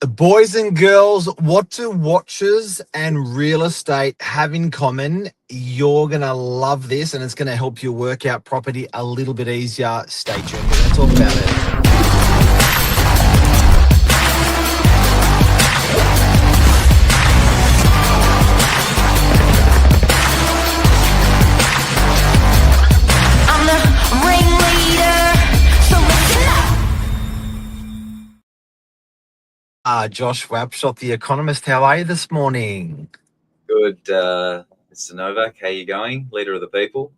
Boys and girls, what do watches and real estate have in common? You're going to love this and it's going to help you work out property a little bit easier. Stay tuned. We're going to talk about it. I'm the ringleader, so listen up. Josh Wapshot, the economist. How are you this morning? Good, Mr. Novak. How you going, leader of the people?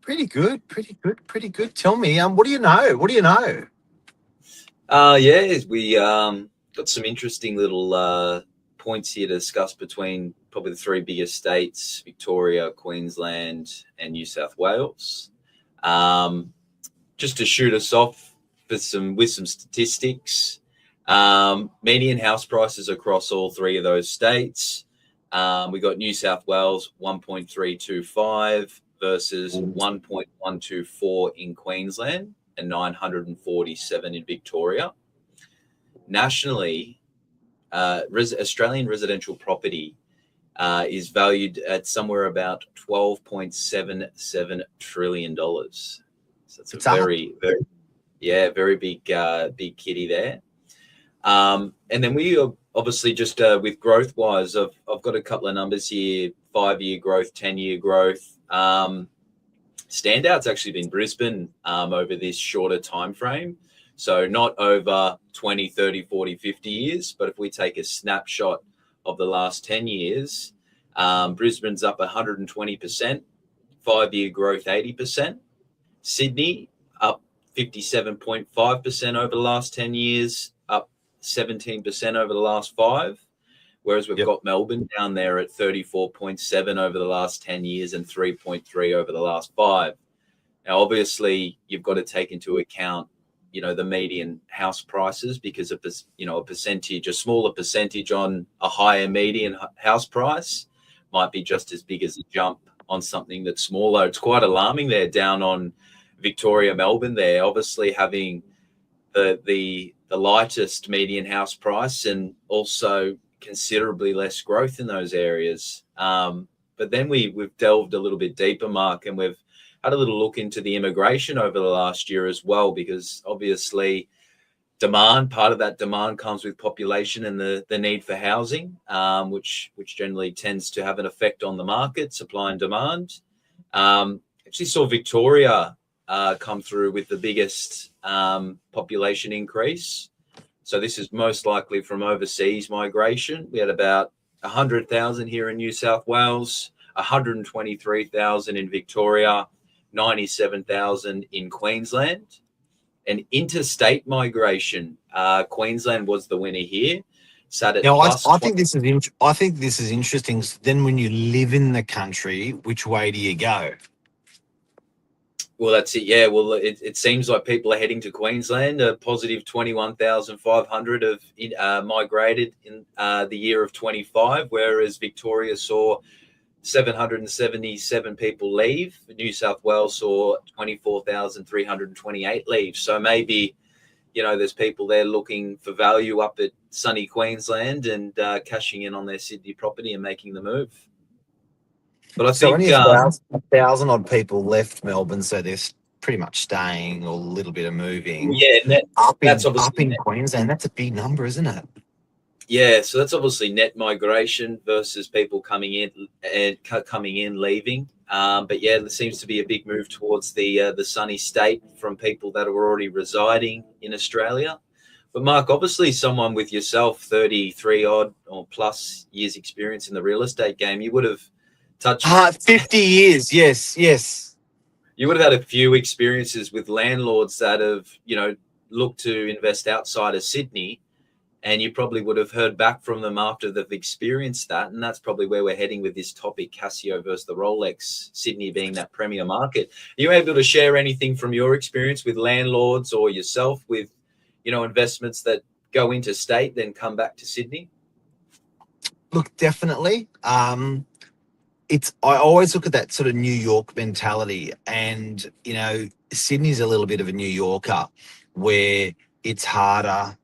Pretty good. Tell me, what do you know? Yeah, we got some interesting little points here to discuss between probably the three biggest states: Victoria, Queensland, and New South Wales. Just to shoot us off with some statistics. Median house prices across all three of those states. We got New South Wales 1.325 versus 1.124 in Queensland and 947 in Victoria. Nationally, Australian residential property is valued at somewhere about $12.77 trillion. So it's a very big kitty there. And then we are obviously just with growth wise, I've got a couple of numbers here: 5-year growth, 10-year growth. Standout's actually been Brisbane over this shorter time frame. So not over 20, 30, 40, 50 years, but if we take a snapshot of the last 10 years, Brisbane's up 120%, 5-year growth 80%. Sydney up 57.5% over the last 10 years, up 17% over the last 5. Whereas we've got Melbourne down there at 34.7 over the last 10 years and 3.3 over the last 5. Now, obviously, you've got to take into account, the median house prices, because a smaller percentage on a higher median house price might be just as big as a jump on something that's smaller. It's quite alarming there down on Victoria, Melbourne there, obviously having the lightest median house price and also considerably less growth in those areas. But then we've delved a little bit deeper, Mark, and we've had a little look into the immigration over the last year as well, because obviously part of that demand comes with population and the need for housing, which generally tends to have an effect on the market, supply and demand. Actually saw Victoria come through with the biggest population increase. So this is most likely from overseas migration. We had about 100,000 here in New South Wales, 123,000 in Victoria, 97,000 in Queensland. And interstate migration, Queensland was the winner here. Sat at I think this is interesting. Then when you live in the country, which way do you go? Well, that's it. Yeah. Well, it seems like people are heading to Queensland. A positive 21,500 have migrated in the year of 25, whereas Victoria saw 777 people leave. New South Wales saw 24,328 leave. So maybe, there's people there looking for value up at sunny Queensland and cashing in on their Sydney property and making the move. But I think only 1,000 odd people left Melbourne, so they're pretty much staying or a little bit of moving. Yeah, up in Queensland. That's a big number, isn't it? Yeah, so that's obviously net migration versus people coming in, leaving. But yeah, there seems to be a big move towards the sunny state from people that are already residing in Australia. But Mark, obviously someone with yourself, 33 odd or plus years experience in the real estate game, you would have touched 50 years. Yes. You would have had a few experiences with landlords that have, looked to invest outside of Sydney. And you probably would have heard back from them after they've experienced that. And that's probably where we're heading with this topic, Casio versus the Rolex, Sydney being that premier market. Are you able to share anything from your experience with landlords or yourself with, investments that go into state, then come back to Sydney? Look, definitely. I always look at that sort of New York mentality. And, Sydney's a little bit of a New Yorker where it's harder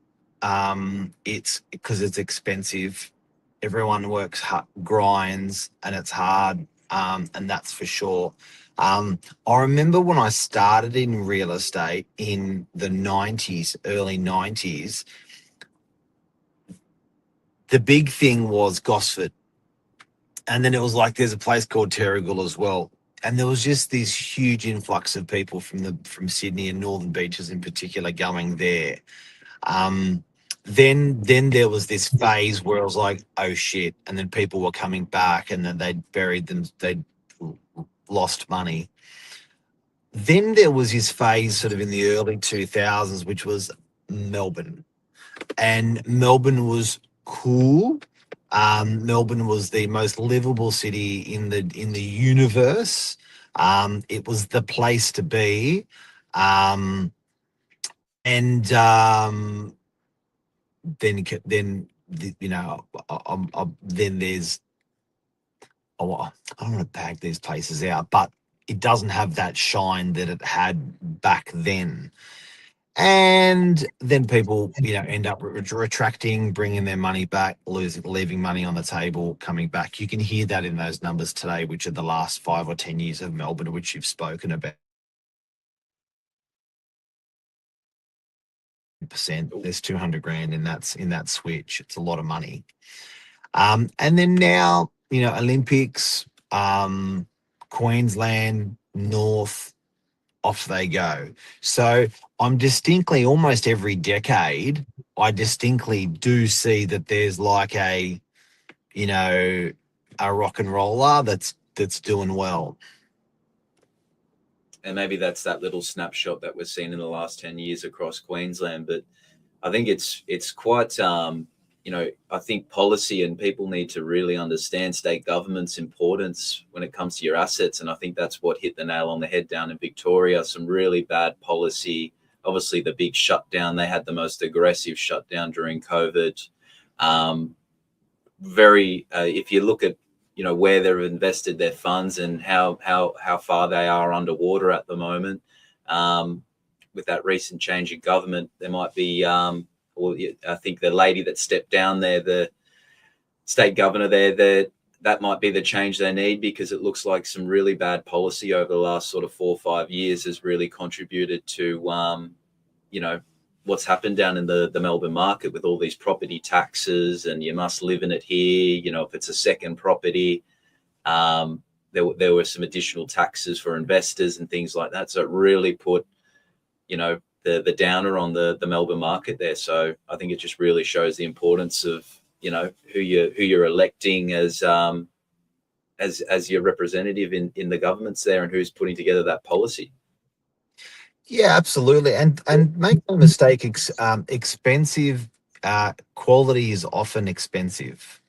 It's because it's expensive. Everyone works hard, grinds, and it's hard, and that's for sure. I remember when I started in real estate in the 90s, early 90s, the big thing was Gosford. And then it was like there's a place called Terrigal as well. And there was just this huge influx of people from Sydney and Northern Beaches in particular going there. Um, then there was this phase where I was like, oh shit, and then people were coming back, and then they'd buried them, they'd lost money. Then there was this phase sort of in the early 2000s, which was Melbourne, and Melbourne was cool. Melbourne was the most livable city in the universe. It was the place to be. Um, and then you know, then there's, oh, I don't want to bag these places out, but it doesn't have that shine that it had back then. And then people, end up retracting, bringing their money back, leaving money on the table, coming back. You can hear that in those numbers today, which are the last 5 or 10 years of Melbourne, which you've spoken about. Percent. There's 200 grand in that switch. It's a lot of money. And then now, Olympics, Queensland, North, off they go. So I'm distinctly, almost every decade, I distinctly do see that there's like a rock and roller that's doing well. And maybe that's that little snapshot that we're seeing in the last 10 years across Queensland. But I think it's quite, I think policy and people need to really understand state government's importance when it comes to your assets. And I think that's what hit the nail on the head down in Victoria. Some really bad policy. Obviously, the big shutdown, they had the most aggressive shutdown during COVID. If you look at, where they've invested their funds and how far they are underwater at the moment, with that recent change in government, there might be, I think the lady that stepped down there, the state governor there, that might be the change they need, because it looks like some really bad policy over the last sort of 4 or 5 years has really contributed to, what's happened down in the Melbourne market with all these property taxes, and you must live in it here. If it's a second property, there were some additional taxes for investors and things like that. So it really put, the downer on the Melbourne market there. So I think it just really shows the importance of, who you're electing as your representative in the governments there, and who's putting together that policy. Yeah, absolutely. And make no mistake, expensive quality is often expensive.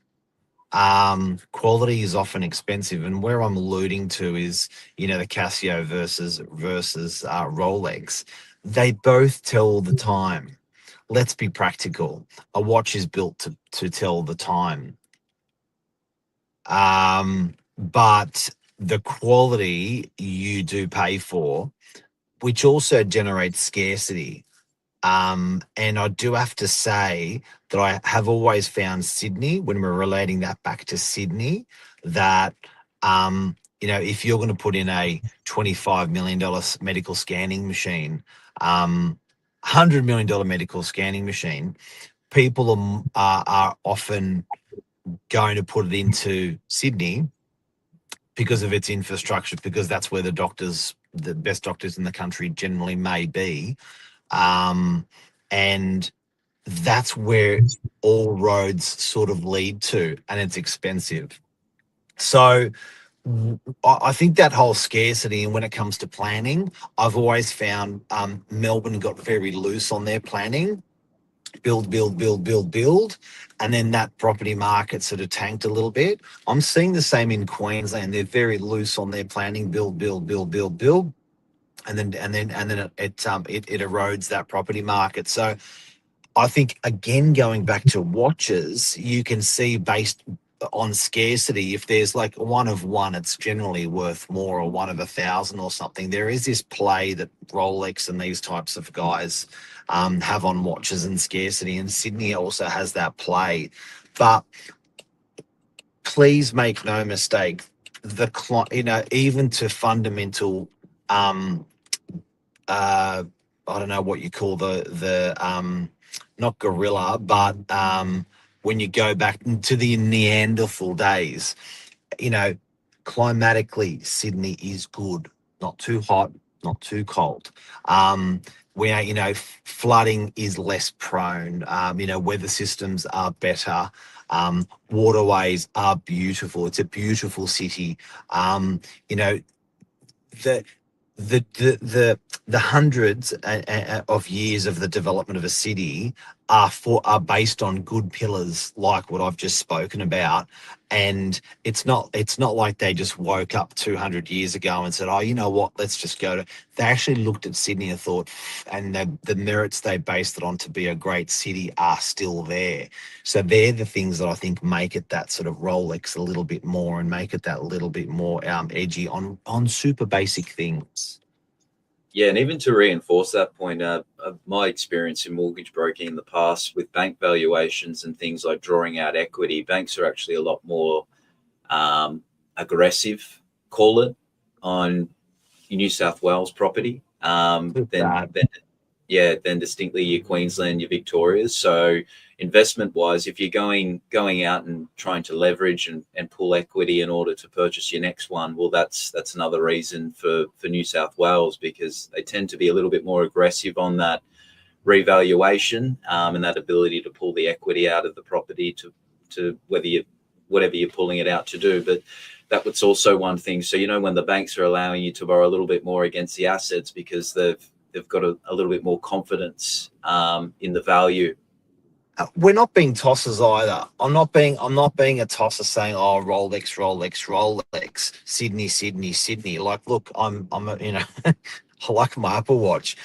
Quality is often expensive, and where I'm alluding to is, the Casio versus Rolex. They both tell the time. Let's be practical. A watch is built to tell the time. But the quality you do pay for, which also generates scarcity. And I do have to say that I have always found Sydney, when we're relating that back to Sydney, that, if you're going to put in a $25 million medical scanning machine, $100 million medical scanning machine, people are often going to put it into Sydney because of its infrastructure, because that's where the best doctors in the country generally may be. And that's where all roads sort of lead to, and it's expensive. So I think that whole scarcity, and when it comes to planning, I've always found Melbourne got very loose on their planning. Build, and then that property market sort of tanked a little bit. I'm seeing the same in Queensland. They're very loose on their planning. Build, and then it erodes that property market. So I think, again, going back to watches, you can see based on scarcity, if there's like one of one, it's generally worth more, or one of 1,000 or something. There is this play that Rolex and these types of guys have on watches and scarcity, and Sydney also has that play. But please make no mistake, even to fundamental, I don't know what you call the not gorilla, but when you go back to the Neanderthal days, you know, climatically, Sydney is good. Not too hot, not too cold. Where, flooding is less prone. Weather systems are better. Waterways are beautiful. It's a beautiful city. You know, the the hundreds of years of the development of a city are based on good pillars like what I've just spoken about. And it's not like they just woke up 200 years ago and said, oh, you know what, let's just go to. They actually looked at Sydney and thought, and the merits they based it on to be a great city are still there. So they're the things that I think make it that sort of Rolex a little bit more, and make it that little bit more edgy on super basic things. Yeah, and even to reinforce that point, my experience in mortgage broking in the past with bank valuations and things like drawing out equity, banks are actually a lot more aggressive, call it, on New South Wales property than distinctly your Queensland, your Victorias. So investment wise, if you're going out and trying to leverage and pull equity in order to purchase your next one, well, that's another reason for New South Wales, because they tend to be a little bit more aggressive on that revaluation and that ability to pull the equity out of the property to whatever you're pulling it out to do. But that was also one thing. So, when the banks are allowing you to borrow a little bit more against the assets because they've got a little bit more confidence in the value. We're not being tossers either. I'm not being a tosser saying, oh, Rolex, Rolex, Rolex, Sydney, Sydney, Sydney. Like, look, I'm I like my Apple Watch.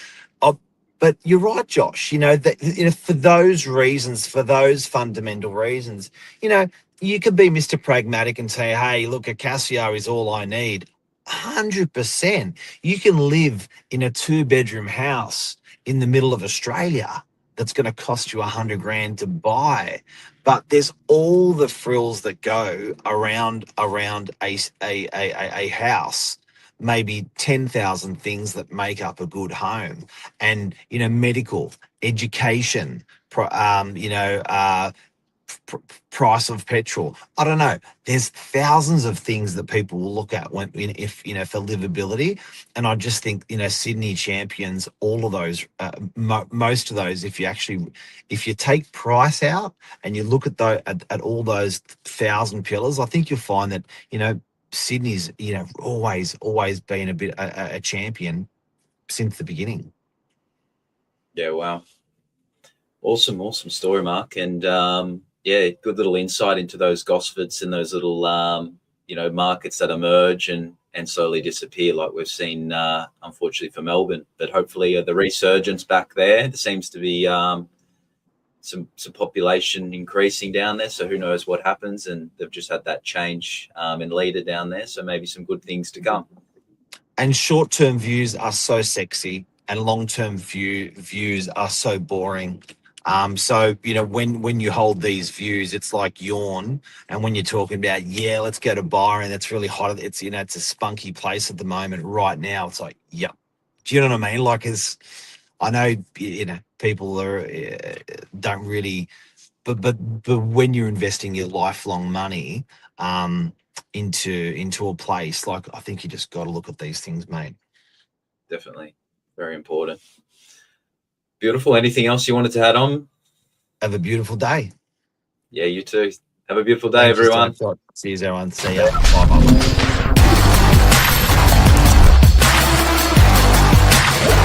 But you're right, Josh. For those reasons, for those fundamental reasons, you could be Mr. Pragmatic and say, hey, look, a Casio is all I need. 100%. You can live in a 2-bedroom house in the middle of Australia that's going to cost you $100,000 to buy, but there's all the frills that go around a house. Maybe 10,000 things that make up a good home, and medical, education, price of petrol. I don't know. There's thousands of things that people will look at for livability. And I just think, Sydney champions all of those, most of those. If you take price out and you look at all those 1,000 pillars, I think you'll find that, Sydney's, always been a bit a champion since the beginning. Yeah. Wow. Awesome story, Mark. And, good little insight into those Gosfords and those little, markets that emerge and slowly disappear, like we've seen, unfortunately, for Melbourne. But hopefully the resurgence back there seems to be some population increasing down there. So who knows what happens? And they've just had that change in leader down there. So maybe some good things to come. And short-term views are so sexy, and long-term views are so boring. So, when you hold these views, it's like yawn. And when you're talking about, let's go to Byron, that's really hot. It's, it's a spunky place at the moment. Right now, it's like, yep. Do you know what I mean? Like, I know, people don't really, but when you're investing your lifelong money into a place, like, I think you just got to look at these things, mate. Definitely. Very important. Beautiful. Anything else you wanted to add on? Have a beautiful day. Yeah, you too. Have a beautiful day, everyone. See you, everyone. See ya. Bye.